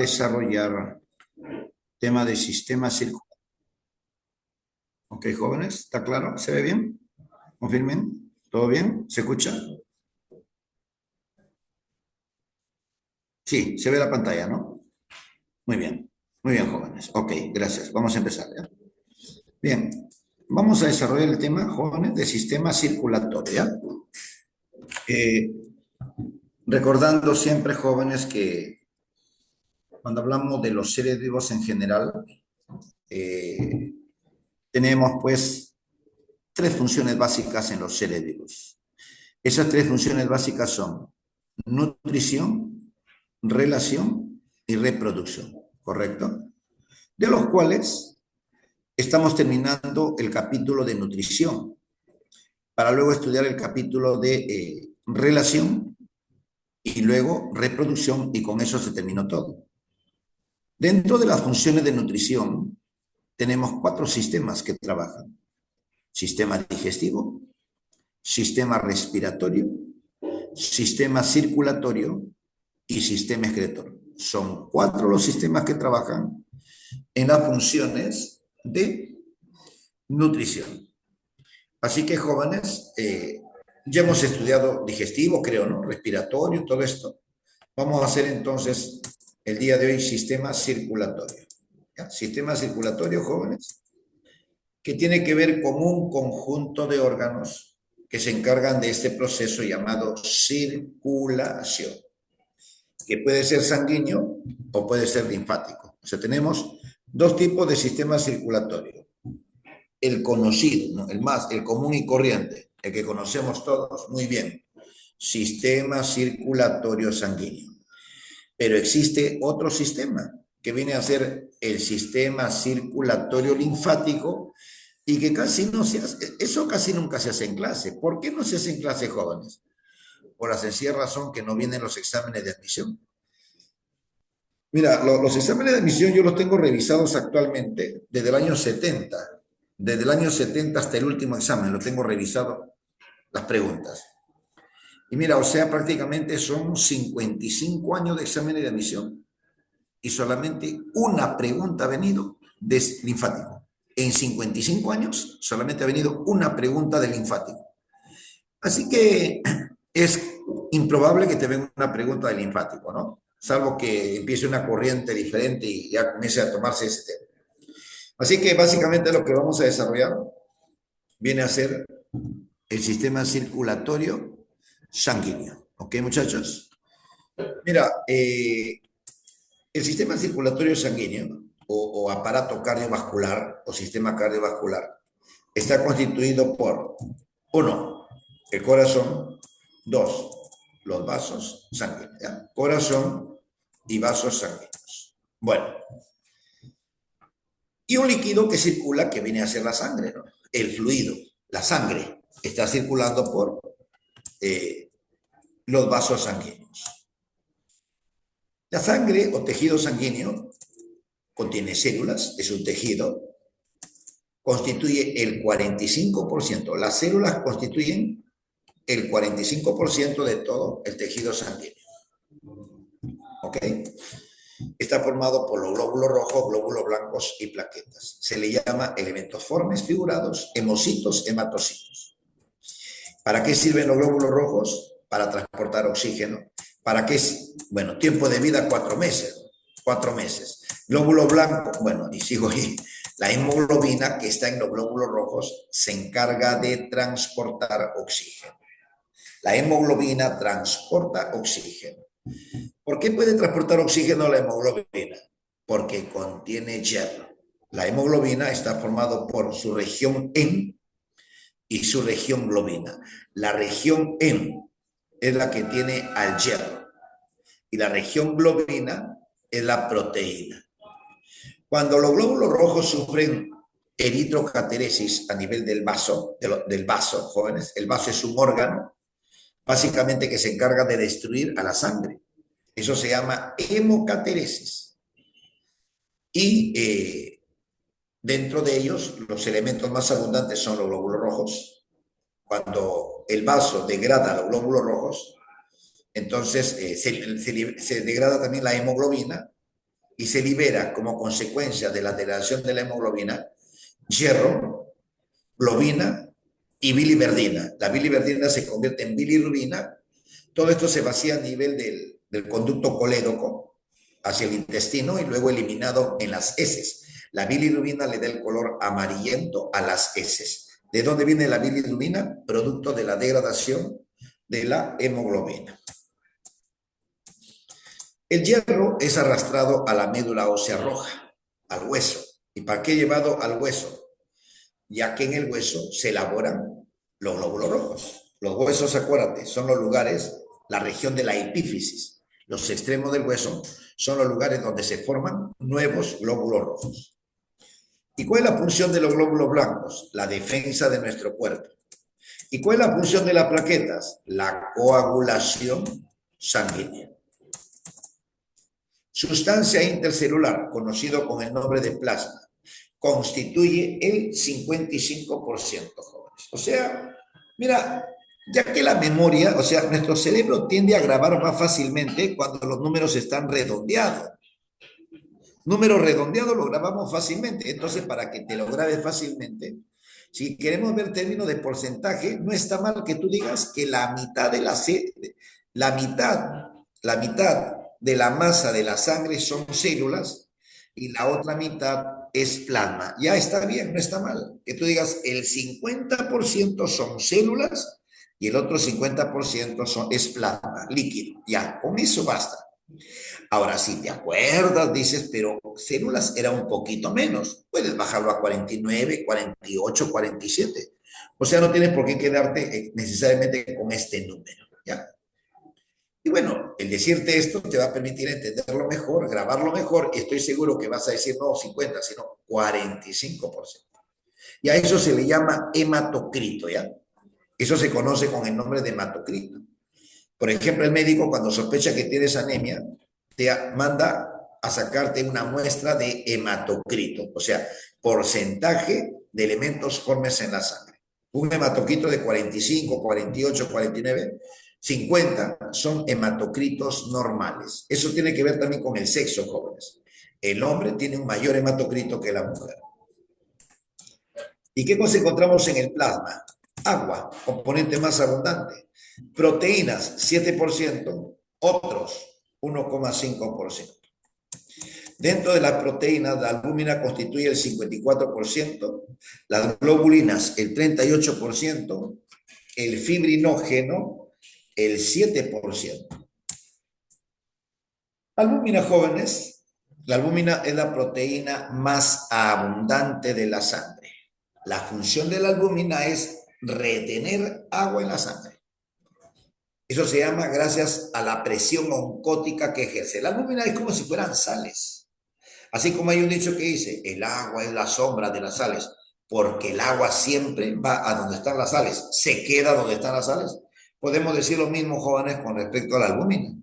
desarrollar tema de sistema circular. Ok, jóvenes, ¿está claro? ¿Se ve bien? ¿Confirmen? ¿Todo bien? ¿Se escucha? Sí, se ve la pantalla, ¿no? Muy bien, jóvenes. Ok, gracias. Vamos a empezar, ¿ya? Bien, vamos a desarrollar el tema, jóvenes, de sistema circulatorio, ¿ya? Eh, Recordando siempre, jóvenes, que cuando hablamos de los seres vivos en general, eh, tenemos pues tres funciones básicas en los seres vivos. Esas tres funciones básicas son nutrición, relación y reproducción, ¿correcto? De los cuales estamos terminando el capítulo de nutrición para luego estudiar el capítulo de relación y luego reproducción y con eso se terminó todo. Dentro de las funciones de nutrición tenemos cuatro sistemas que trabajan. Sistema digestivo, sistema respiratorio, sistema circulatorio y sistema excretor. Son cuatro los sistemas que trabajan en las funciones de nutrición. Así que, jóvenes, ya hemos estudiado digestivo, creo, ¿no? Respiratorio, todo esto. Vamos a hacer entonces el día de hoy sistema circulatorio. ¿Ya? Sistema circulatorio, jóvenes, que tiene que ver con un conjunto de órganos que se encargan de este proceso llamado circulación, que puede ser sanguíneo o puede ser linfático. O sea, tenemos dos tipos de sistema circulatorio. El conocido, ¿no? El común y corriente, el que conocemos todos muy bien, sistema circulatorio sanguíneo. Pero existe otro sistema que viene a ser el sistema circulatorio linfático y que casi no se hace, eso casi nunca se hace en clase. ¿Por qué no se hace en clase, jóvenes? Por la sencilla razón que no vienen los exámenes de admisión. Mira, los exámenes de admisión yo los tengo revisados actualmente desde el año 70. Desde el año 70 hasta el último examen lo tengo revisado, las preguntas. Y mira, o sea, prácticamente son 55 años de exámenes de admisión y solamente una pregunta ha venido de linfático. En 55 años solamente ha venido una pregunta de linfático. Así que es improbable que te venga una pregunta de linfático, ¿no? Salvo que empiece una corriente diferente y ya comience a tomarse ese tema. Así que básicamente lo que vamos a desarrollar viene a ser el sistema circulatorio sanguíneo. ¿Ok, muchachos? Mira, el sistema circulatorio sanguíneo o aparato cardiovascular o sistema cardiovascular está constituido por, uno, el corazón, dos, los vasos sanguíneos, ¿ya? Corazón y vasos sanguíneos. Bueno, y un líquido que circula que viene a ser la sangre, ¿no? El fluido, la sangre, está circulando por los vasos sanguíneos. La sangre o tejido sanguíneo contiene células, es un tejido, constituye el 45%. Las células constituyen el 45% de todo el tejido sanguíneo. ¿Ok? Está formado por los glóbulos rojos, glóbulos blancos y plaquetas. Se le llama elementos formes figurados, hemocitos, hematocitos. ¿Para qué sirven los glóbulos rojos? Para transportar oxígeno. ¿Para qué? Bueno, tiempo de vida 4 meses. 4 meses. Glóbulo blanco, bueno, y sigo ahí. La hemoglobina que está en los glóbulos rojos se encarga de transportar oxígeno. La hemoglobina transporta oxígeno. ¿Por qué puede transportar oxígeno la hemoglobina? Porque contiene hierro. La hemoglobina está formada por su región en y su región globina. La región en es la que tiene al hierro y la región globina es la proteína. Cuando los glóbulos rojos sufren eritrocateresis a nivel del vaso, jóvenes, el vaso es un órgano básicamente que se encarga de destruir a la sangre. Eso se llama hemocateresis. Y dentro de ellos, los elementos más abundantes son los glóbulos rojos. Cuando el vaso degrada los glóbulos rojos, entonces se degrada también la hemoglobina y se libera como consecuencia de la degradación de la hemoglobina hierro, globina y biliverdina. La biliverdina se convierte en bilirrubina. Todo esto se vacía a nivel del conducto colédoco hacia el intestino y luego eliminado en las heces. La bilirrubina le da el color amarillento a las heces. ¿De dónde viene la bilirrubina? Producto de la degradación de la hemoglobina. El hierro es arrastrado a la médula ósea roja, al hueso. ¿Y para qué llevado al hueso? Ya que en el hueso se elaboran los glóbulos rojos. Los huesos, acuérdate, son los lugares, la región de la epífisis. Los extremos del hueso son los lugares donde se forman nuevos glóbulos rojos. ¿Y cuál es la función de los glóbulos blancos? La defensa de nuestro cuerpo. ¿Y cuál es la función de las plaquetas? La coagulación sanguínea. Sustancia intercelular, conocido con el nombre de plasma, constituye el 55%, jóvenes. O sea, mira, ya que la memoria, o sea, nuestro cerebro tiende a grabar más fácilmente cuando los números están redondeados. Número redondeado lo grabamos fácilmente. Entonces, para que te lo grabes fácilmente, si queremos ver términos de porcentaje, no está mal que tú digas que la mitad de la mitad, la mitad de la masa de la sangre son células y la otra mitad es plasma. Ya está bien, no está mal. Que tú digas el 50% son células y el otro 50% es plasma líquido. Ya, con eso basta. Ahora, si te acuerdas, dices, pero células era un poquito menos. Puedes bajarlo a 49, 48, 47. O sea, no tienes por qué quedarte necesariamente con este número, ¿ya? Y bueno, el decirte esto te va a permitir entenderlo mejor, grabarlo mejor, y estoy seguro que vas a decir no 50, sino 45%. Y a eso se le llama hematocrito, ¿ya? Eso se conoce con el nombre de hematocrito. Por ejemplo, el médico cuando sospecha que tienes anemia, te manda a sacarte una muestra de hematocrito, o sea, porcentaje de elementos formes en la sangre. Un hematocrito de 45, 48, 49, 50 son hematocritos normales. Eso tiene que ver también con el sexo, jóvenes. El hombre tiene un mayor hematocrito que la mujer. ¿Y qué cosa encontramos en el plasma? Agua, componente más abundante. Proteínas, 7%, otros, 1,5%. Dentro de las proteínas, la albúmina constituye el 54%, las globulinas el 38%, el fibrinógeno el 7%. Albúmina, jóvenes, la albúmina es la proteína más abundante de la sangre. La función de la albúmina es retener agua en la sangre. Eso se llama gracias a la presión oncótica que ejerce. La albúmina es como si fueran sales. Así como hay un dicho que dice, el agua es la sombra de las sales, porque el agua siempre va a donde están las sales, se queda donde están las sales. Podemos decir lo mismo, jóvenes, con respecto a la albúmina.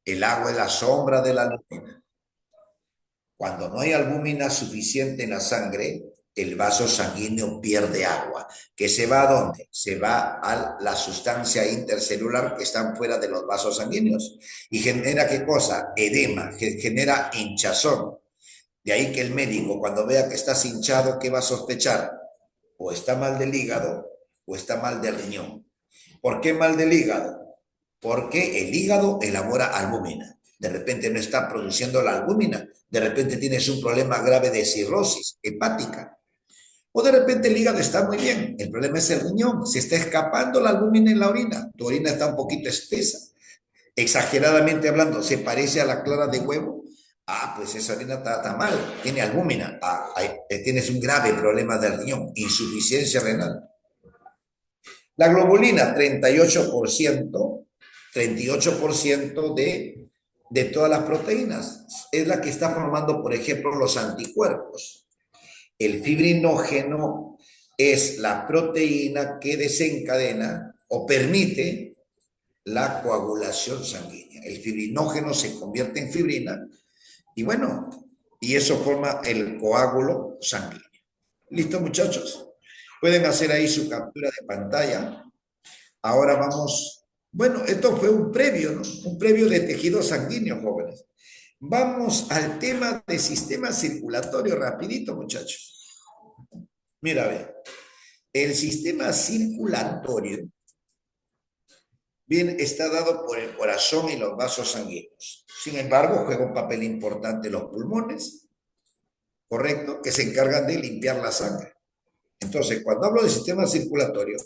El agua es la sombra de la albúmina. Cuando no hay albúmina suficiente en la sangre, el vaso sanguíneo pierde agua. ¿Que se va a dónde? Se va a la sustancia intercelular que están fuera de los vasos sanguíneos. ¿Y genera qué cosa? Edema, genera hinchazón. De ahí que el médico, cuando vea que estás hinchado, ¿qué va a sospechar? O está mal del hígado o está mal del riñón. ¿Por qué mal del hígado? Porque el hígado elabora albúmina. De repente no está produciendo la albúmina. De repente tienes un problema grave de cirrosis hepática. O de repente el hígado está muy bien. El problema es el riñón. Se está escapando la albúmina en la orina. Tu orina está un poquito espesa. Exageradamente hablando, se parece a la clara de huevo. Ah, pues esa orina está mal. Tiene albúmina. Ah, tienes un grave problema del riñón. Insuficiencia renal. La globulina, 38%. 38% de todas las proteínas. Es la que está formando, por ejemplo, los anticuerpos. El fibrinógeno es la proteína que desencadena o permite la coagulación sanguínea. El fibrinógeno se convierte en fibrina y bueno, y eso forma el coágulo sanguíneo. ¿Listo, muchachos? Pueden hacer ahí su captura de pantalla. Ahora vamos. Bueno, esto fue un previo, ¿no? Un previo de tejido sanguíneo, jóvenes. Vamos al tema de sistema circulatorio, rapidito, muchachos. Mira, a ver, el sistema circulatorio bien está dado por el corazón y los vasos sanguíneos. Sin embargo, juega un papel importante los pulmones, ¿correcto? Que se encargan de limpiar la sangre. Entonces, cuando hablo de sistema circulatorio,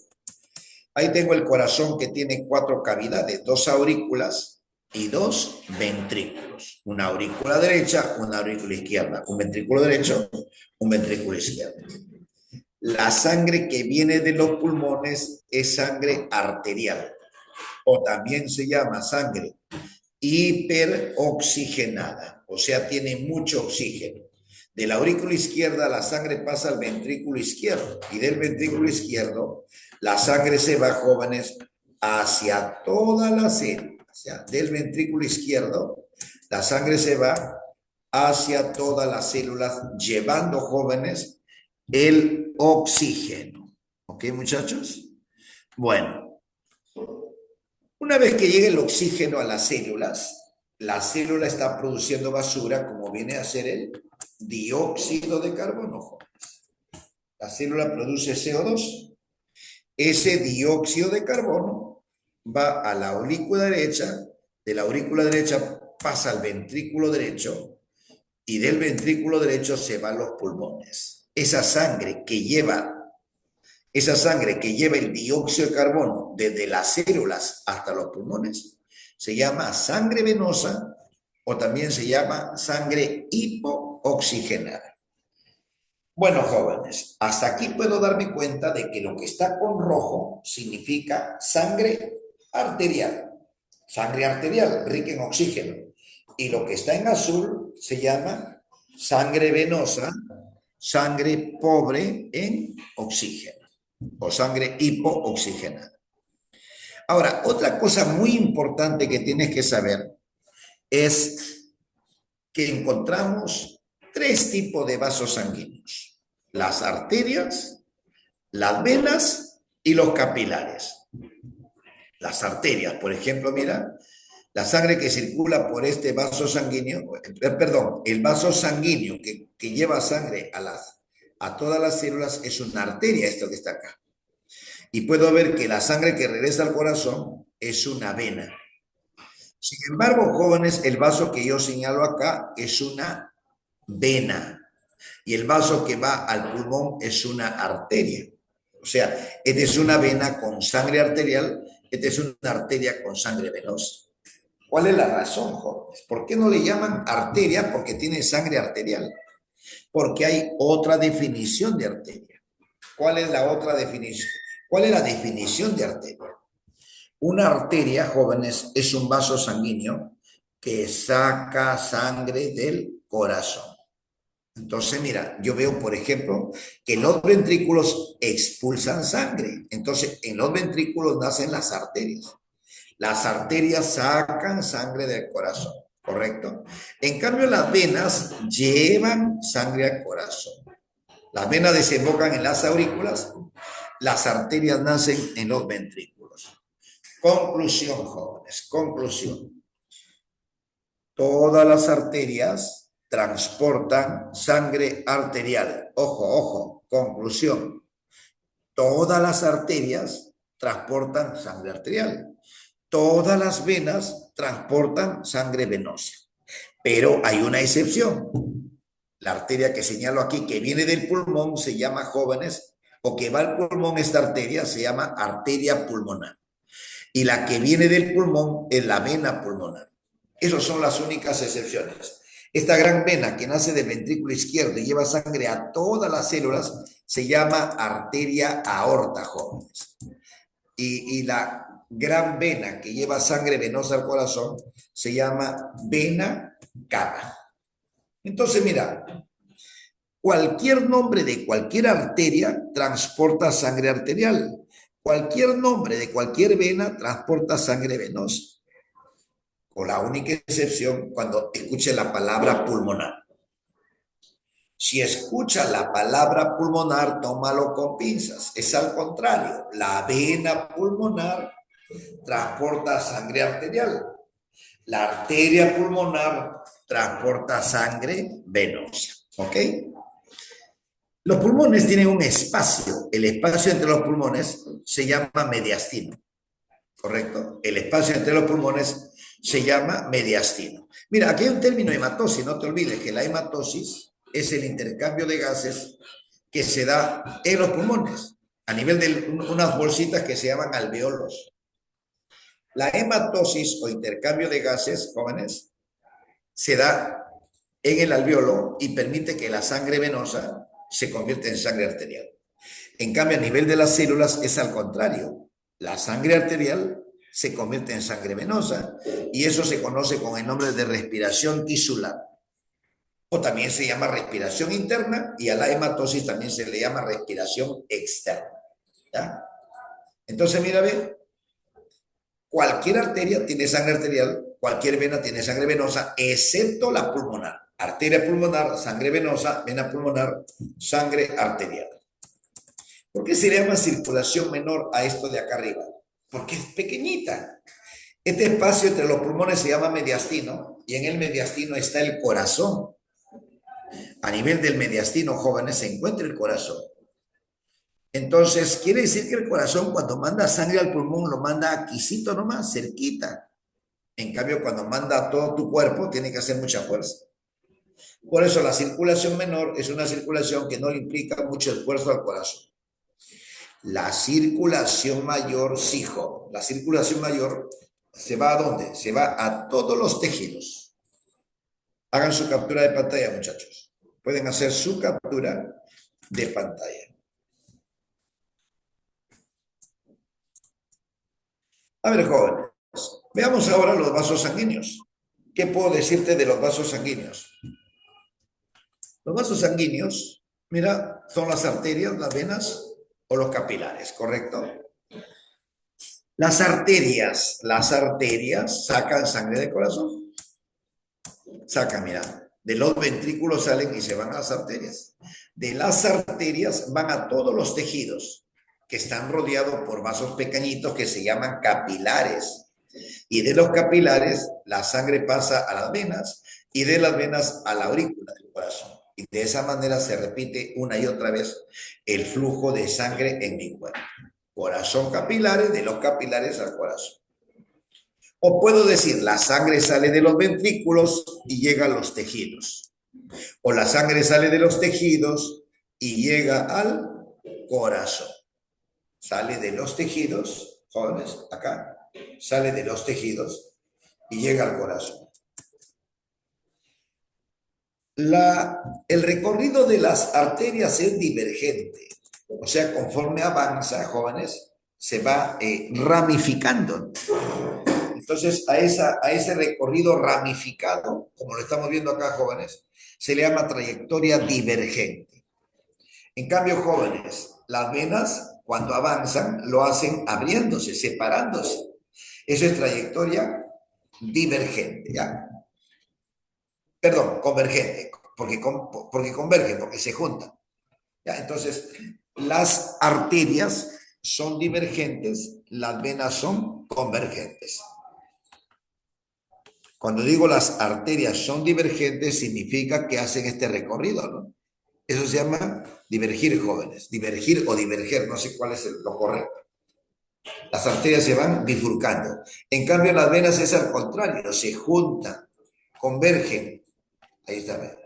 ahí tengo el corazón que tiene 4 cavidades, 2 aurículas y 2 ventrículos. Una aurícula derecha, una aurícula izquierda. Un ventrículo derecho, un ventrículo izquierdo. La sangre que viene de los pulmones es sangre arterial, o también se llama sangre hiperoxigenada, o sea, tiene mucho oxígeno. De la aurícula izquierda la sangre pasa al ventrículo izquierdo y del ventrículo izquierdo la sangre se va, jóvenes, hacia toda la célula. O sea, del ventrículo izquierdo la sangre se va hacia todas las células, llevando, jóvenes, el oxígeno. ¿Ok, muchachos? Bueno, una vez que llega el oxígeno a las células, la célula está produciendo basura, como viene a ser el dióxido de carbono. La célula produce CO2. Ese dióxido de carbono va a la aurícula derecha, de la aurícula derecha pasa al ventrículo derecho y del ventrículo derecho se va a los pulmones. Esa sangre que lleva el dióxido de carbono desde las células hasta los pulmones se llama sangre venosa o también se llama sangre hipooxigenada. Bueno, jóvenes, hasta aquí puedo darme cuenta de que lo que está con rojo significa sangre arterial rica en oxígeno. Y lo que está en azul se llama sangre venosa, sangre pobre en oxígeno o sangre hipooxigenada. Ahora, otra cosa muy importante que tienes que saber es que encontramos 3 tipos de vasos sanguíneos: las arterias, las venas y los capilares. Las arterias, por ejemplo, mira, la sangre que circula por este vaso sanguíneo, perdón, el vaso sanguíneo que lleva sangre a todas las células es una arteria, esto que está acá. Y puedo ver que la sangre que regresa al corazón es una vena. Sin embargo, jóvenes, el vaso que yo señalo acá es una vena y el vaso que va al pulmón es una arteria. O sea, esta es una vena con sangre arterial, esta es una arteria con sangre venosa. ¿Cuál es la razón, jóvenes? ¿Por qué no le llaman arteria? Porque tiene sangre arterial. Porque hay otra definición de arteria. ¿Cuál es la otra definición? ¿Cuál es la definición de arteria? Una arteria, jóvenes, es un vaso sanguíneo que saca sangre del corazón. Entonces, mira, yo veo, por ejemplo, que los ventrículos expulsan sangre. Entonces, en los ventrículos nacen las arterias. Las arterias sacan sangre del corazón, ¿correcto? En cambio, las venas llevan sangre al corazón. Las venas desembocan en las aurículas, las arterias nacen en los ventrículos. Conclusión, jóvenes, conclusión. Todas las arterias transportan sangre arterial. Ojo, ojo, conclusión. Todas las arterias transportan sangre arterial. Todas las venas transportan sangre venosa. Pero hay una excepción. La arteria que señalo aquí, que viene del pulmón, se llama, jóvenes, o que va al pulmón, esta arteria se llama arteria pulmonar. Y la que viene del pulmón es la vena pulmonar. Esas son las únicas excepciones. Esta gran vena que nace del ventrículo izquierdo y lleva sangre a todas las células se llama arteria aorta, jóvenes. Y la gran vena que lleva sangre venosa al corazón se llama vena cava. Entonces, mira, cualquier nombre de cualquier arteria transporta sangre arterial. Cualquier nombre de cualquier vena transporta sangre venosa. Con la única excepción cuando escuche la palabra pulmonar. Si escucha la palabra pulmonar, tómalo con pinzas. Es al contrario. La vena pulmonar transporta sangre arterial. La arteria pulmonar transporta sangre venosa, ¿ok? Los pulmones tienen un espacio. El espacio entre los pulmones se llama mediastino, ¿correcto? El espacio entre los pulmones se llama mediastino. Mira, aquí hay un término hematosis, no te olvides que la hematosis es el intercambio de gases que se da en los pulmones, a nivel de unas bolsitas que se llaman alveolos. La hematosis o intercambio de gases, jóvenes, se da en el alveolo y permite que la sangre venosa se convierta en sangre arterial. En cambio, a nivel de las células es al contrario. La sangre arterial se convierte en sangre venosa y eso se conoce con el nombre de respiración tisular. O también se llama respiración interna y a la hematosis también se le llama respiración externa. ¿Ya? Entonces, mira, ve, cualquier arteria tiene sangre arterial, cualquier vena tiene sangre venosa, excepto la pulmonar. Arteria pulmonar, sangre venosa, vena pulmonar, sangre arterial. ¿Por qué se le llama circulación menor a esto de acá arriba? Porque es pequeñita. Este espacio entre los pulmones se llama mediastino y en el mediastino está el corazón. A nivel del mediastino, jóvenes, se encuentra el corazón. Entonces, quiere decir que el corazón cuando manda sangre al pulmón lo manda aquícito nomás, cerquita. En cambio, cuando manda a todo tu cuerpo, tiene que hacer mucha fuerza. Por eso la circulación menor es una circulación que no le implica mucho esfuerzo al corazón. La circulación mayor, sí, joven. La circulación mayor se va a dónde? Se va a todos los tejidos. Hagan su captura de pantalla, muchachos. Pueden hacer su captura de pantalla. A ver, jóvenes, veamos ahora los vasos sanguíneos. ¿Qué puedo decirte de los vasos sanguíneos? Los vasos sanguíneos, mira, son las arterias, las venas o los capilares, ¿correcto? Las arterias sacan sangre del corazón. Sacan, mira, de los ventrículos salen y se van a las arterias. De las arterias van a todos los tejidos que están rodeados por vasos pequeñitos que se llaman capilares. Y de los capilares la sangre pasa a las venas y de las venas a la aurícula del corazón. Y de esa manera se repite una y otra vez el flujo de sangre en mi cuerpo. Corazón capilares, de los capilares al corazón. O puedo decir, la sangre sale de los ventrículos y llega a los tejidos. O la sangre sale de los tejidos y llega al corazón. Sale de los tejidos, jóvenes, acá, sale de los tejidos y llega al corazón. El recorrido de las arterias es divergente. O sea, conforme avanza, jóvenes, se va ramificando. Entonces, a ese recorrido ramificado, como lo estamos viendo acá, jóvenes, se le llama trayectoria divergente. En cambio, jóvenes, las venas, cuando avanzan, lo hacen abriéndose, separándose. Eso es trayectoria divergente, ¿ya? Perdón, convergente, porque convergen, porque se juntan. ¿Ya? Entonces, las arterias son divergentes, las venas son convergentes. Cuando digo las arterias son divergentes, significa que hacen este recorrido, ¿no? Eso se llama divergir, jóvenes. Divergir o diverger, no sé cuál es lo correcto. Las arterias se van bifurcando. En cambio, las venas es al contrario, se juntan, convergen. Ahí está.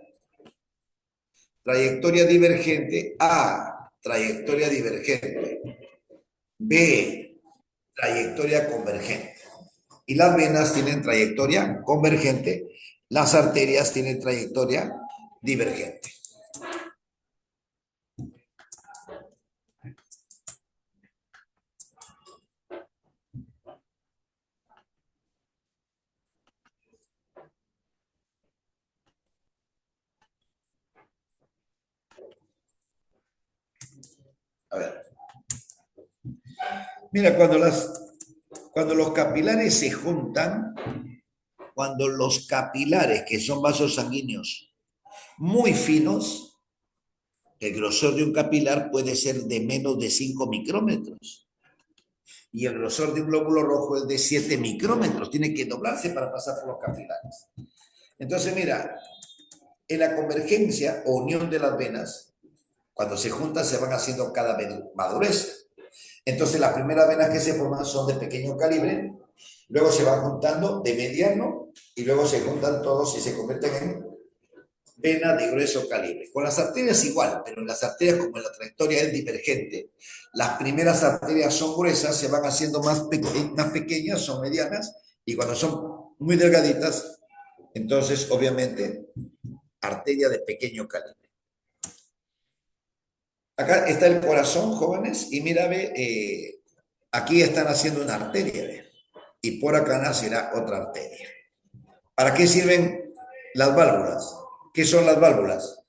Trayectoria divergente, A, trayectoria divergente. B, trayectoria convergente. Y las venas tienen trayectoria convergente, las arterias tienen trayectoria divergente. A ver. Mira, cuando los capilares se juntan, cuando los capilares, que son vasos sanguíneos muy finos, el grosor de un capilar puede ser de menos de 5 micrómetros. y el grosor de un glóbulo rojo es de 7 micrómetros. Tiene que doblarse para pasar por los capilares. Entonces, mira, en la convergencia o unión de las venas, cuando se juntan se van haciendo cada vez más gruesas. Entonces, las primeras venas que se forman son de pequeño calibre, luego se van juntando de mediano y luego se juntan todos y se convierten en venas de grueso calibre. Con las arterias igual, pero en las arterias, como la trayectoria es divergente, las primeras arterias son gruesas, se van haciendo más pequeñas, son medianas, y cuando son muy delgaditas, entonces obviamente arteria de pequeño calibre. Acá está el corazón, jóvenes, y mira, ve, aquí están haciendo una arteria, ve, y por acá nacerá otra arteria. ¿Para qué sirven las válvulas? ¿Qué son las válvulas?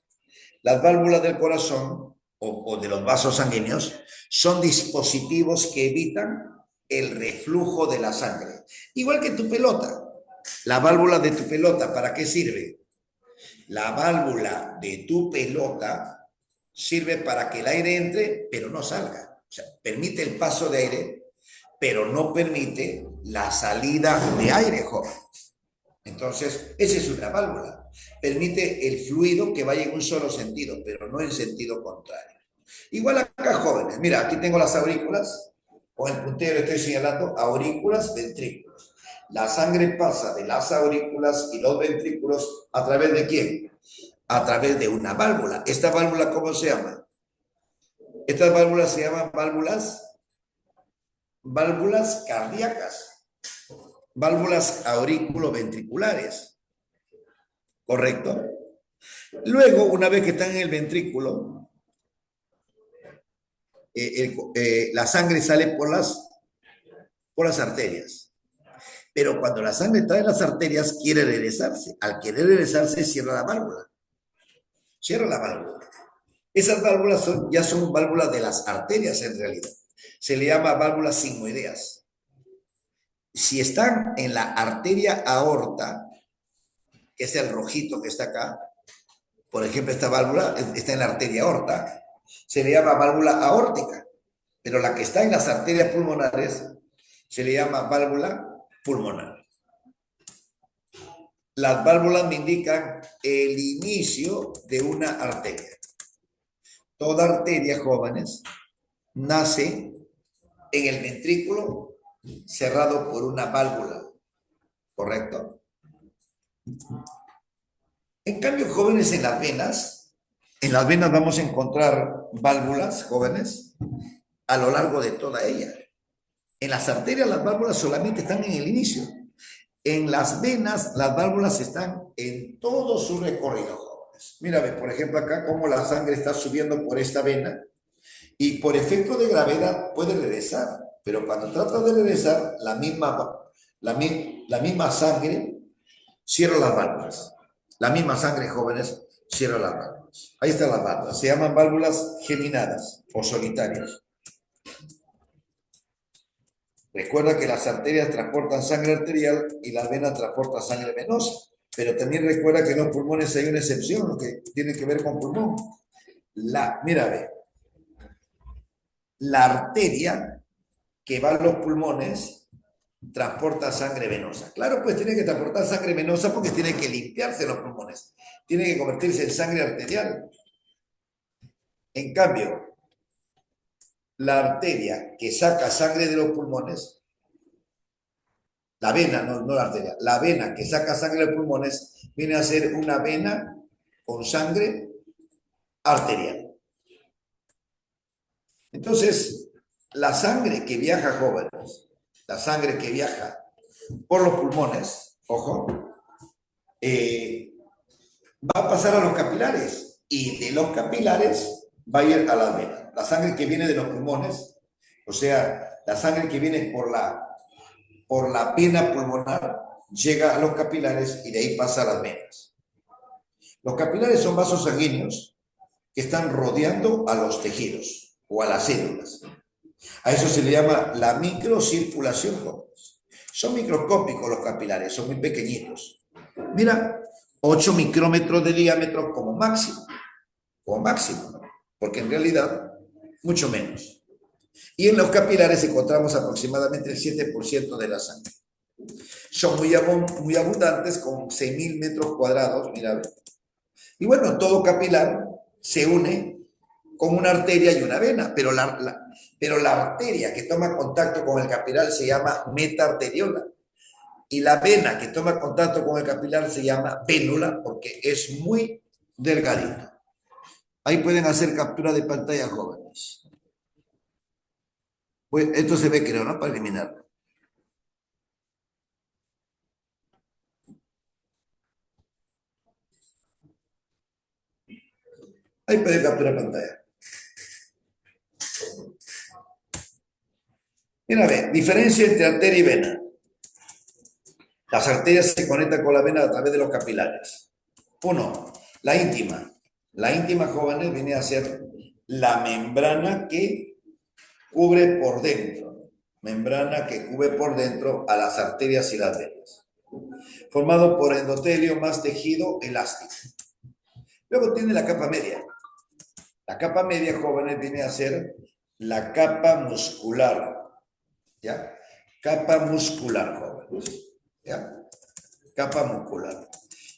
Las válvulas del corazón o de los vasos sanguíneos son dispositivos que evitan el reflujo de la sangre. Igual que tu pelota. La válvula de tu pelota, ¿para qué sirve? La válvula de tu pelota sirve para que el aire entre, pero no salga. O sea, permite el paso de aire, pero no permite la salida de aire, joven. Entonces, esa es una válvula. Permite el fluido que vaya en un solo sentido, pero no en sentido contrario. Igual acá, jóvenes. Mira, aquí tengo las aurículas. Con el puntero estoy señalando aurículas, ventrículos. La sangre pasa de las aurículas y los ventrículos a través de ¿quién? A través de una válvula. ¿Esta válvula cómo se llama? Estas válvulas se llaman válvulas cardíacas, válvulas aurículo-ventriculares. ¿Correcto? Luego, una vez que están en el ventrículo, la sangre sale por las arterias. Pero cuando la sangre está en las arterias, quiere regresarse. Al querer regresarse, cierra la válvula. Cierra la válvula. Esas válvulas ya son válvulas de las arterias en realidad. Se le llama válvulas sigmoideas. Si están en la arteria aorta, que es el rojito que está acá, por ejemplo, esta válvula está en la arteria aorta, se le llama válvula aórtica, pero la que está en las arterias pulmonares se le llama válvula pulmonar. Las válvulas me indican el inicio de una arteria. Toda arteria, jóvenes, nace en el ventrículo cerrado por una válvula, ¿correcto? En cambio, jóvenes, en las venas vamos a encontrar válvulas, jóvenes, a lo largo de toda ella. En las arterias las válvulas solamente están en el inicio. En las venas las válvulas están en todo su recorrido, jóvenes. Mira, por ejemplo, acá cómo la sangre está subiendo por esta vena y por efecto de gravedad puede regresar, pero cuando trata de regresar, la misma sangre cierra las válvulas. La misma sangre, jóvenes, cierra las válvulas. Ahí están las válvulas. Se llaman válvulas geminadas o solitarias. Recuerda que las arterias transportan sangre arterial y las venas transportan sangre venosa. Pero también recuerda que en los pulmones hay una excepción, lo que tiene que ver con pulmón. Mira, ve, la arteria que va a los pulmones transporta sangre venosa. Claro, pues tiene que transportar sangre venosa porque tiene que limpiarse los pulmones. Tiene que convertirse en sangre arterial. En cambio, la arteria que saca sangre de los pulmones, la vena, no la arteria, la vena que saca sangre de los pulmones viene a ser una vena con sangre arterial. Entonces, la sangre que viaja, jóvenes, la sangre que viaja por los pulmones, ojo, va a pasar a los capilares y de los capilares va a ir a las venas. La sangre que viene de los pulmones, o sea, la sangre que viene por la vena pulmonar, llega a los capilares y de ahí pasa a las venas. Los capilares son vasos sanguíneos que están rodeando a los tejidos o a las células. A eso se le llama la microcirculación. Son microscópicos los capilares, son muy pequeñitos. Mira, 8 micrómetros de diámetro como máximo, ¿no? Porque en realidad mucho menos. Y en los capilares encontramos aproximadamente el 7% de la sangre. Son muy abundantes, con 6.000 metros cuadrados, mira. Y bueno, todo capilar se une con una arteria y una vena, pero la arteria que toma contacto con el capilar se llama metaarteriola, y la vena que toma contacto con el capilar se llama vénula, porque es muy delgadita. Ahí pueden hacer captura de pantalla, jóvenes. Pues esto se ve, creo, ¿no? Para eliminarlo. Ahí pueden capturar pantalla. Mira, ve, diferencia entre arteria y vena. Las arterias se conectan con la vena a través de los capilares. Uno, la íntima. La íntima, jóvenes, viene a ser la membrana que cubre por dentro. Membrana que cubre por dentro a las arterias y las venas. Formado por endotelio más tejido elástico. Luego tiene la capa media. La capa media, jóvenes, viene a ser la capa muscular. ¿Ya? Capa muscular, jóvenes. ¿Ya? Capa muscular.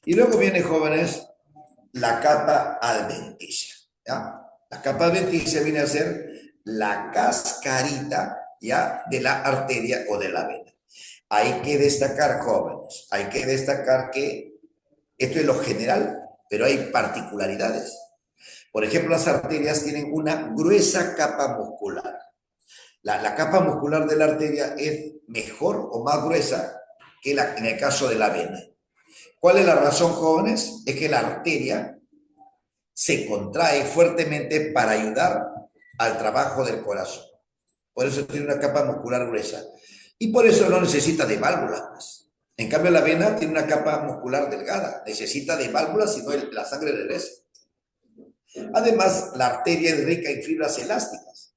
Y luego viene, jóvenes, la capa adventicia. ¿Ya? La capa adventicia viene a ser la cascarita, ¿ya?, de la arteria o de la vena. Hay que destacar, jóvenes, hay que destacar que esto es lo general, pero hay particularidades. Por ejemplo, las arterias tienen una gruesa capa muscular. La capa muscular de la arteria es mejor o más gruesa que en el caso de la vena. ¿Cuál es la razón, jóvenes? Es que la arteria se contrae fuertemente para ayudar al trabajo del corazón. Por eso tiene una capa muscular gruesa. Y por eso no necesita de válvulas. En cambio, la vena tiene una capa muscular delgada. Necesita de válvulas, si no la sangre regresa. Además, la arteria es rica en fibras elásticas.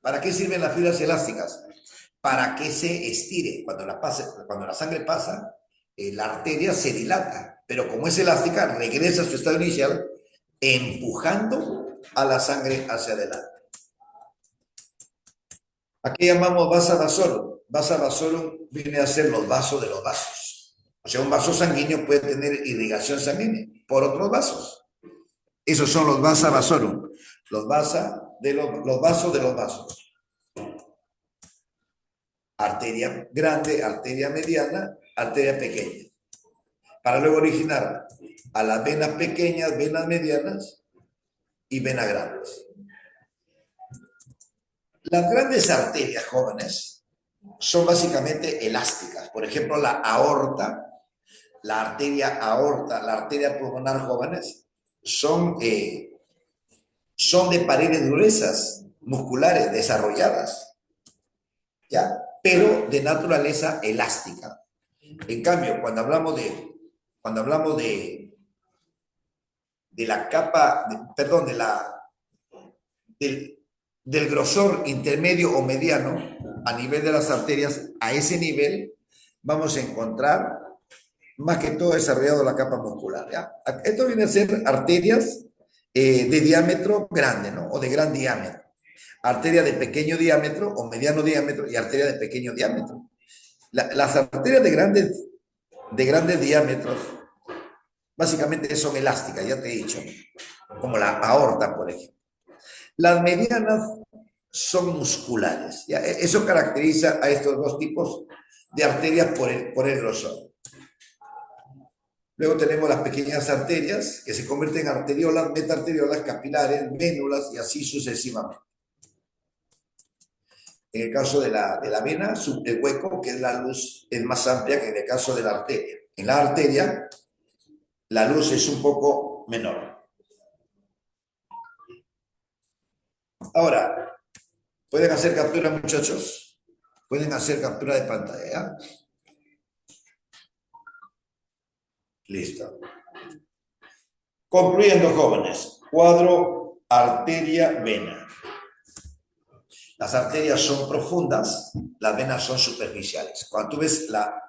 ¿Para qué sirven las fibras elásticas? Para que se estire. Cuando la sangre pasa, la arteria se dilata, pero como es elástica, regresa a su estado inicial, empujando a la sangre hacia adelante. Aquí llamamos vasa vasorum. Vasa vasorum viene a ser los vasos de los vasos. O sea, un vaso sanguíneo puede tener irrigación sanguínea por otros vasos. Esos son los vasa vasorum. Los vasos de los vasos. Arteria grande, arteria mediana, arteria pequeña. Para luego originar a las venas pequeñas, venas medianas y venas grandes. Las grandes arterias, jóvenes, son básicamente elásticas. Por ejemplo, la aorta, la arteria pulmonar, jóvenes, son de paredes gruesas, musculares, desarrolladas, ¿ya? Pero de naturaleza elástica. En cambio, cuando hablamos de la capa, del grosor intermedio o mediano a nivel de las arterias, a ese nivel vamos a encontrar más que todo desarrollado la capa muscular, ¿ya? Esto viene a ser arterias de diámetro grande, ¿no? O de gran diámetro. Arteria de pequeño diámetro o mediano diámetro y arteria de pequeño diámetro. Las arterias de grandes diámetros básicamente son elásticas, ya te he dicho, como la aorta, por ejemplo. Las medianas son musculares, ¿ya? Eso caracteriza a estos dos tipos de arterias por el grosor. Luego tenemos las pequeñas arterias que se convierten en arteriolas, metaarteriolas, capilares, vénulas y así sucesivamente. En el caso de la vena, el hueco, que es la luz, es más amplia que en el caso de la arteria. En la arteria, la luz es un poco menor. Ahora, ¿pueden hacer captura, muchachos? Pueden hacer captura de pantalla, ¿ya? Listo. Concluyendo, jóvenes, cuadro arteria-vena. Las arterias son profundas, las venas son superficiales. Cuando tú ves la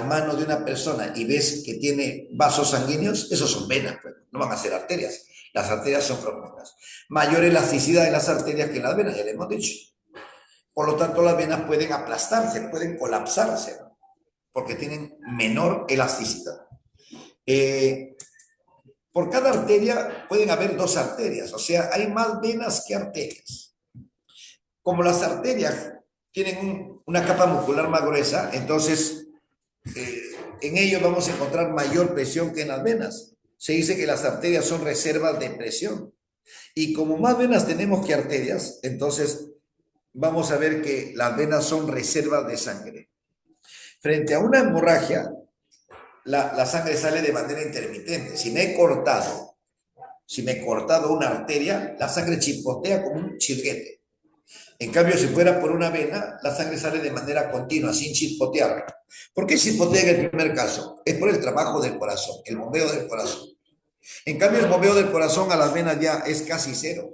mano de una persona y ves que tiene vasos sanguíneos, esos son venas, pues, no van a ser arterias. Las arterias son profundas. Mayor elasticidad de las arterias que en las venas, ya le hemos dicho. Por lo tanto, las venas pueden aplastarse, pueden colapsarse, ¿no? Porque tienen menor elasticidad. Por cada arteria pueden haber dos arterias, o sea, hay más venas que arterias. Como las arterias tienen una capa muscular más gruesa, entonces en ellos vamos a encontrar mayor presión que en las venas. Se dice que las arterias son reservas de presión. Y como más venas tenemos que arterias, entonces vamos a ver que las venas son reservas de sangre. Frente a una hemorragia, la sangre sale de manera intermitente. Si me he cortado una arteria, la sangre chispotea como un chilguete. En cambio, si fuera por una vena, la sangre sale de manera continua, sin chispotear. ¿Por qué chispotea en el primer caso? Es por el trabajo del corazón, el bombeo del corazón. En cambio, el bombeo del corazón a las venas ya es casi cero.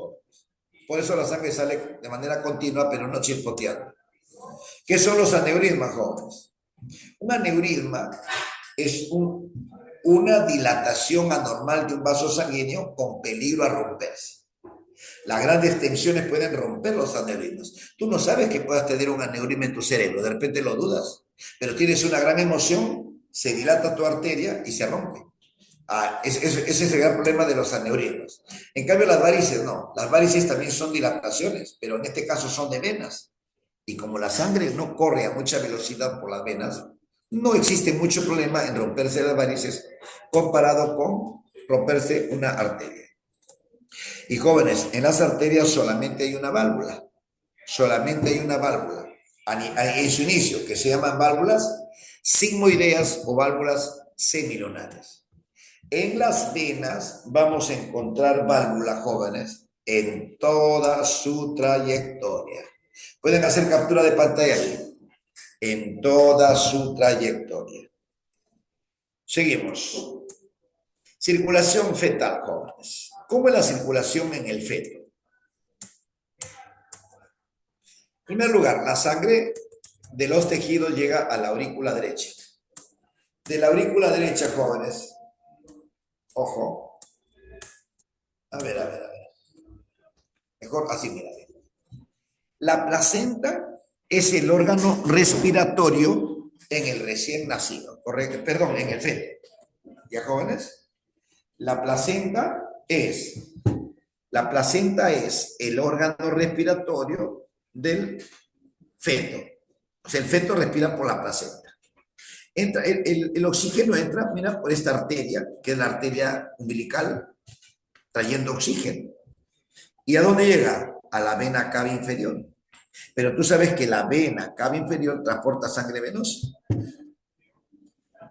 Por eso la sangre sale de manera continua, pero no chispoteando. ¿Qué son los aneurismas, jóvenes? Un aneurisma es una dilatación anormal de un vaso sanguíneo con peligro a romperse. Las grandes tensiones pueden romper los aneurismas. Tú no sabes que puedas tener un aneurisma en tu cerebro, de repente lo dudas, pero tienes una gran emoción, se dilata tu arteria y se rompe. Ese es el gran problema de los aneurismas. En cambio, las varices no. Las varices también son dilataciones, pero en este caso son de venas. Y como la sangre no corre a mucha velocidad por las venas, no existe mucho problema en romperse las varices comparado con romperse una arteria. Y jóvenes, en las arterias solamente hay una válvula. Solamente hay una válvula. En su inicio, que se llaman válvulas sigmoideas o válvulas semilunares. En las venas vamos a encontrar válvulas, jóvenes, en toda su trayectoria. Pueden hacer captura de pantalla aquí. En toda su trayectoria. Seguimos. Circulación fetal, jóvenes. ¿Cómo es la circulación en el feto? En primer lugar, la sangre de los tejidos llega a la aurícula derecha. De la aurícula derecha, jóvenes, ojo, a ver. Mejor así, mira. La placenta es el órgano respiratorio en el recién nacido, correcto, perdón, en el feto. ¿Ya, jóvenes? La placenta es el órgano respiratorio del feto. O sea, el feto respira por la placenta. Entra, el oxígeno entra, mira, por esta arteria, que es la arteria umbilical, trayendo oxígeno. ¿Y a dónde llega? A la vena cava inferior. Pero tú sabes que la vena cava inferior transporta sangre venosa.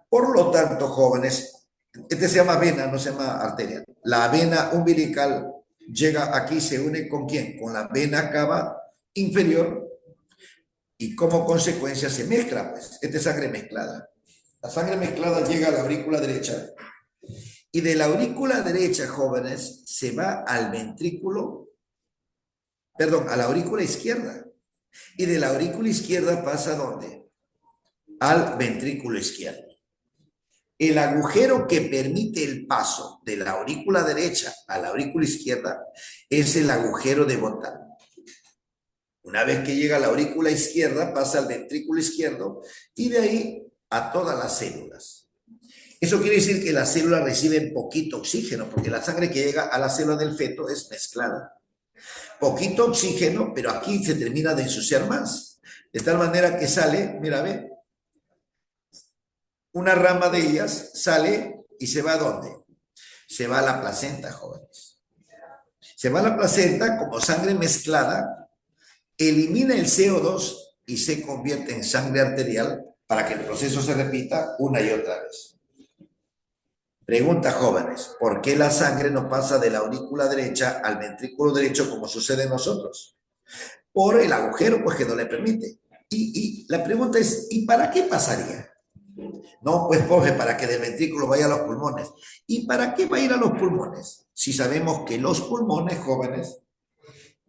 Por lo tanto, jóvenes, este se llama vena, no se llama arteria. La vena umbilical llega aquí, se une ¿con quién? Con la vena cava inferior y como consecuencia se mezcla, pues. Esta es sangre mezclada. La sangre mezclada llega a la aurícula derecha y de la aurícula derecha, jóvenes, se va al ventrículo, perdón, a la aurícula izquierda. Y de la aurícula izquierda pasa ¿a dónde? Al ventrículo izquierdo. El agujero que permite el paso de la aurícula derecha a la aurícula izquierda es el agujero de Botán. Una vez que llega a la aurícula izquierda, pasa al ventrículo izquierdo y de ahí a todas las células. Eso quiere decir que las células reciben poquito oxígeno, porque la sangre que llega a la célula del feto es mezclada. Poquito oxígeno, pero aquí se termina de ensuciar más. De tal manera que sale, mira, ve, una rama de ellas sale y se va ¿a dónde? Se va a la placenta, jóvenes. Se va a la placenta como sangre mezclada, elimina el CO2 y se convierte en sangre arterial para que el proceso se repita una y otra vez. Pregunta, jóvenes, ¿por qué la sangre no pasa de la aurícula derecha al ventrículo derecho como sucede en nosotros? Por el agujero, pues, que no le permite. Y la pregunta es, ¿y para qué pasaría? No, pues, pobre, para que del ventrículo vaya a los pulmones. ¿Y para qué va a ir a los pulmones? Si sabemos que los pulmones, jóvenes,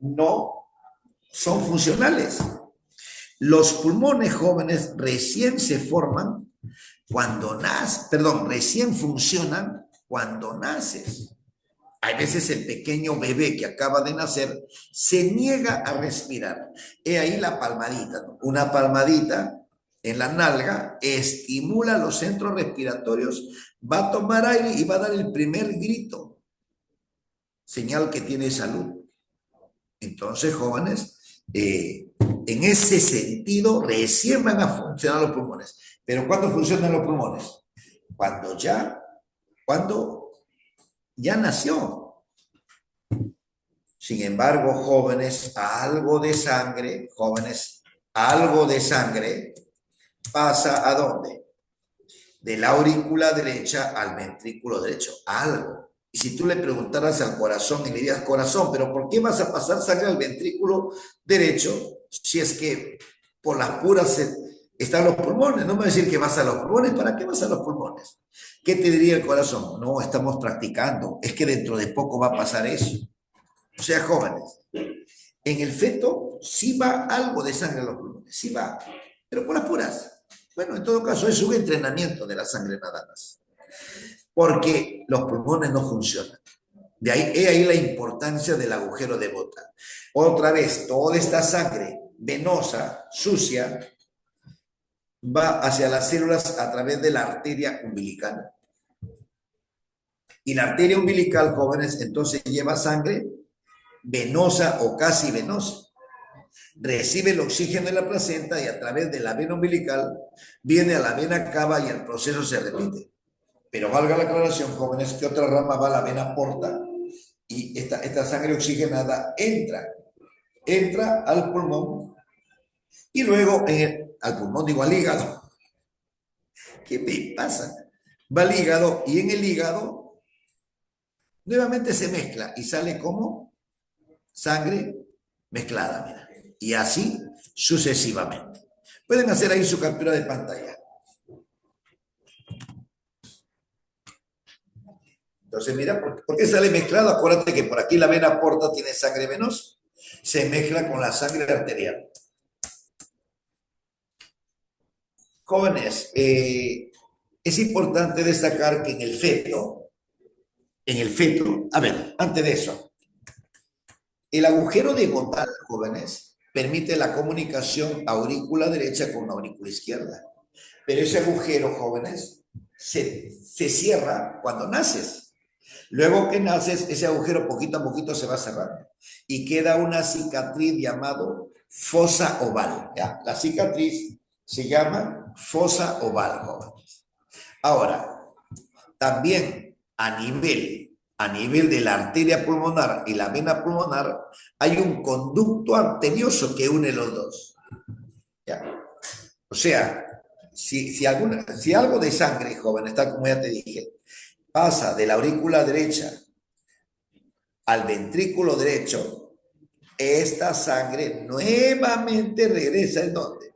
no son funcionales. Los pulmones, jóvenes, recién se forman cuando naces, perdón, recién funcionan cuando naces. Hay veces el pequeño bebé que acaba de nacer se niega a respirar. He ahí la palmadita, ¿no? Una palmadita en la nalga estimula los centros respiratorios, va a tomar aire y va a dar el primer grito, señal que tiene salud. Entonces, jóvenes, en ese sentido, recién van a funcionar los pulmones. Pero ¿cuándo funcionan los pulmones? Cuando ya nació. Sin embargo, jóvenes, algo de sangre pasa ¿a dónde? De la aurícula derecha al ventrículo derecho, algo. Y si tú le preguntaras al corazón y le dirías, corazón, pero ¿por qué vas a pasar sangre al ventrículo derecho si es que por las puras están los pulmones? No me va a decir que vas a los pulmones, ¿para qué vas a los pulmones? ¿Qué te diría el corazón? No, estamos practicando, es que dentro de poco va a pasar eso. O sea, jóvenes, en el feto sí va algo de sangre a los pulmones, sí va, pero por las puras. Bueno, en todo caso es un entrenamiento de la sangre nada más, porque los pulmones no funcionan. De ahí, he ahí la importancia del agujero de bota. Otra vez, toda esta sangre venosa, sucia, va hacia las células a través de la arteria umbilical. Y la arteria umbilical, jóvenes, entonces lleva sangre venosa o casi venosa. Recibe el oxígeno de la placenta y a través de la vena umbilical viene a la vena cava y el proceso se repite. Pero valga la aclaración, jóvenes, que otra rama va a la vena porta y esta sangre oxigenada entra al pulmón y luego al pulmón, digo al hígado. ¿Qué me pasa? Va al hígado y en el hígado nuevamente se mezcla y sale como sangre mezclada, mira. Y así sucesivamente. Pueden hacer ahí su captura de pantalla. Entonces, mira, ¿por qué sale mezclado? Acuérdate que por aquí la vena porta tiene sangre venosa. Se mezcla con la sangre arterial. Jóvenes, es importante destacar que en el feto, a ver, antes de eso, el agujero de Botán, jóvenes, permite la comunicación aurícula derecha con aurícula izquierda. Pero ese agujero, jóvenes, se cierra cuando naces. Luego que naces, ese agujero poquito a poquito se va cerrando y queda una cicatriz llamado fosa oval. ¿Ya? La cicatriz se llama fosa oval, jóvenes. Ahora, también a nivel de la arteria pulmonar y la vena pulmonar, hay un conducto arterioso que une los dos. ¿Ya? O sea, si algo de sangre, joven, está como ya te dije, pasa de la aurícula derecha al ventrículo derecho, esta sangre nuevamente regresa ¿en dónde?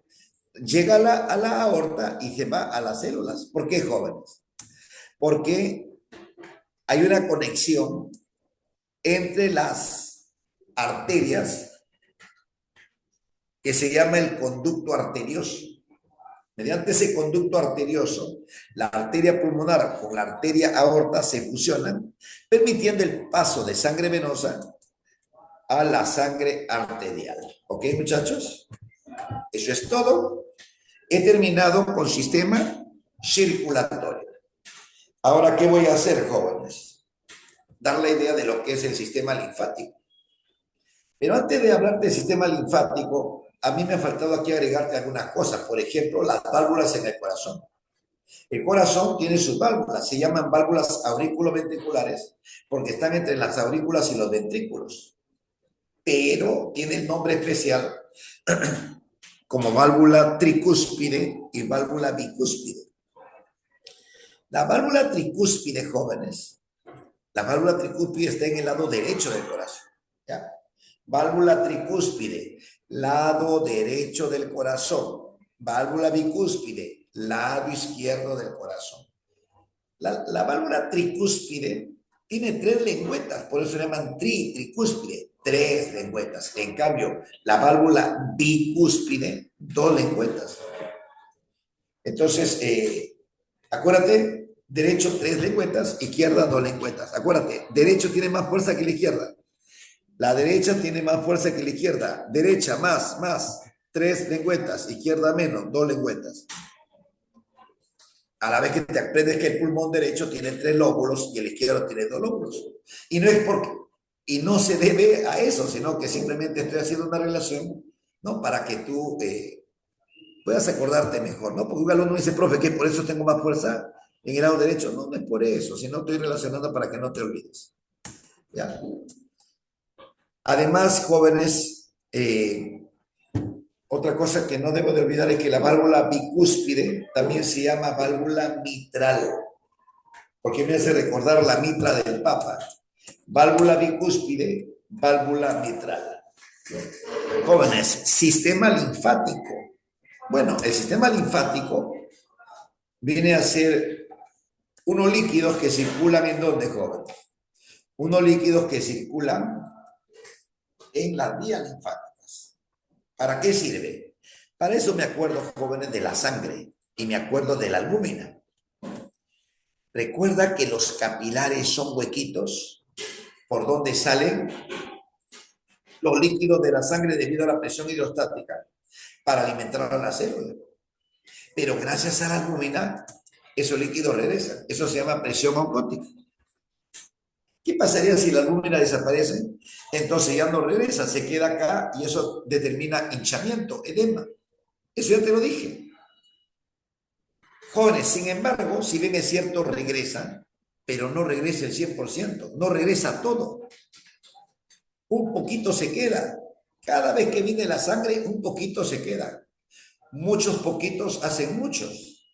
Llega a la aorta y se va a las células. ¿Por qué, jóvenes? Porque hay una conexión entre las arterias que se llama el conducto arterioso. Mediante ese conducto arterioso, la arteria pulmonar con la arteria aorta se fusionan, permitiendo el paso de sangre venosa a la sangre arterial. ¿Ok, muchachos? Eso es todo. He terminado con sistema circulatorio. Ahora, ¿qué voy a hacer, jóvenes? Dar la idea de lo que es el sistema linfático. Pero antes de hablar del sistema linfático, a mí me ha faltado aquí agregarte algunas cosas. Por ejemplo, las válvulas en el corazón. El corazón tiene sus válvulas, se llaman válvulas aurículo-ventriculares porque están entre las aurículas y los ventrículos. Pero tiene nombre especial como válvula tricúspide y válvula bicúspide. La válvula tricúspide, jóvenes, la válvula tricúspide está en el lado derecho del corazón. ¿Ya? Válvula tricúspide, lado derecho del corazón. Válvula bicúspide, lado izquierdo del corazón. La válvula tricúspide tiene 3 lengüetas, por eso se llaman tricúspide, 3 lengüetas. En cambio, la válvula bicúspide, 2 lengüetas. Entonces, acuérdate Derecho, 3 lengüetas, izquierda, 2 lengüetas. Acuérdate, derecho tiene más fuerza que la izquierda. La derecha tiene más fuerza que la izquierda. Derecha más, 3 lengüetas, izquierda menos, 2 lengüetas. A la vez que te aprendes que el pulmón derecho tiene 3 lóbulos y el izquierdo tiene 2 lóbulos. Y no es porque, y no se debe a eso, sino que simplemente estoy haciendo una relación, ¿no? Para que tú puedas acordarte mejor, ¿no? Porque igual uno dice, profe, que por eso tengo más fuerza en el lado derecho. No, no es por eso, sino estoy relacionando para que no te olvides. ¿Ya? Además, jóvenes, otra cosa que no debo de olvidar es que la válvula bicúspide también se llama válvula mitral, porque me hace recordar la mitra del Papa. Válvula bicúspide, válvula mitral. Jóvenes, sistema linfático. Bueno, el sistema linfático viene a ser unos líquidos que circulan en donde, jóvenes. Unos líquidos que circulan en las vías linfáticas. ¿Para qué sirve? Para eso me acuerdo, jóvenes, de la sangre y me acuerdo de la albúmina. Recuerda que los capilares son huequitos por donde salen los líquidos de la sangre debido a la presión hidrostática para alimentar a la célula. Pero gracias a la albúmina, esos líquidos regresan. Eso se llama presión osmótica. ¿Qué pasaría si la albúmina desaparece? Entonces ya no regresa, se queda acá y eso determina hinchamiento, edema. Eso ya te lo dije. Jóvenes, sin embargo, si bien es cierto, regresa, pero no regresa el 100%, no regresa todo. Un poquito se queda. Cada vez que viene la sangre, un poquito se queda. Muchos poquitos hacen muchos.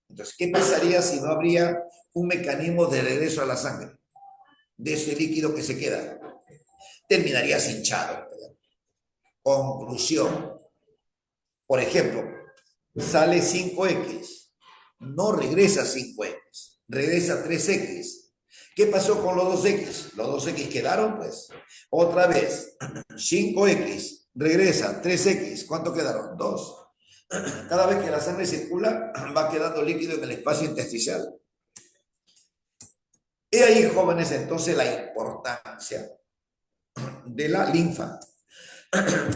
Entonces, ¿qué pasaría si no habría un mecanismo de regreso a la sangre de ese líquido que se queda? Terminarías hinchado. Conclusión. Por ejemplo, sale 5X, no regresa 5X, regresa 3X. ¿Qué pasó con los 2X? Los 2X quedaron, pues. Otra vez, 5X, regresa 3X. ¿Cuánto quedaron? 2. Cada vez que la sangre circula, va quedando líquido en el espacio intersticial. He ahí, jóvenes, entonces la importancia de la linfa.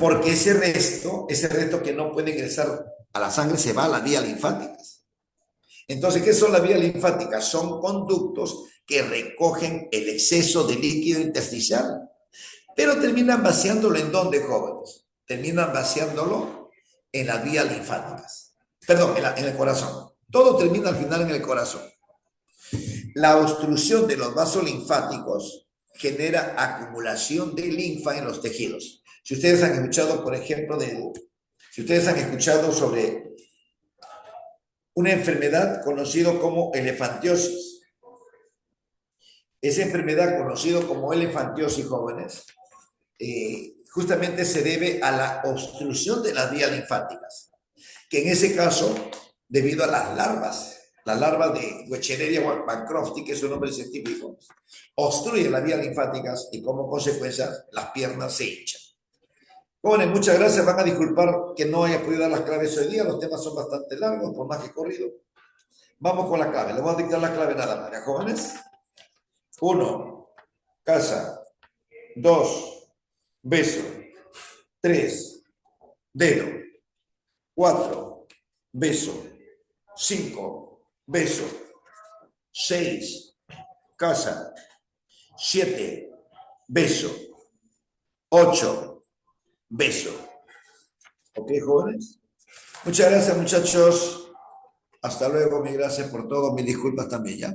Porque ese resto que no puede ingresar a la sangre se va a las vías linfáticas. Entonces, ¿qué son las vías linfáticas? Son conductos que recogen el exceso de líquido intersticial, pero terminan vaciándolo ¿en dónde, jóvenes? Terminan vaciándolo en las vías linfáticas. Perdón, en el corazón. Todo termina al final en el corazón. La obstrucción de los vasos linfáticos genera acumulación de linfa en los tejidos. Si ustedes han escuchado, por ejemplo, si ustedes han escuchado sobre una enfermedad conocida como elefantiosis. Esa enfermedad conocida como elefantiosis, jóvenes, justamente se debe a la obstrucción de las vías linfáticas, que en ese caso, debido a las larvas de Wecheneria bancrofti, que es su nombre científico, obstruyen las vías linfáticas y como consecuencia las piernas se hinchan. Jóvenes, muchas gracias. Van a disculpar que no haya podido dar las claves hoy día. Los temas son bastante largos, por más que he corrido. Vamos con la clave. Les voy a dictar la clave nada más, ¿ya, jóvenes? 1, casa. 2, beso. 3, dedo. 4, beso. 5, beso. 6, casa. 7, beso. 8, beso. ¿Ok, jóvenes? Muchas gracias, muchachos. Hasta luego. Mil gracias por todo. Mil disculpas también, ¿ya?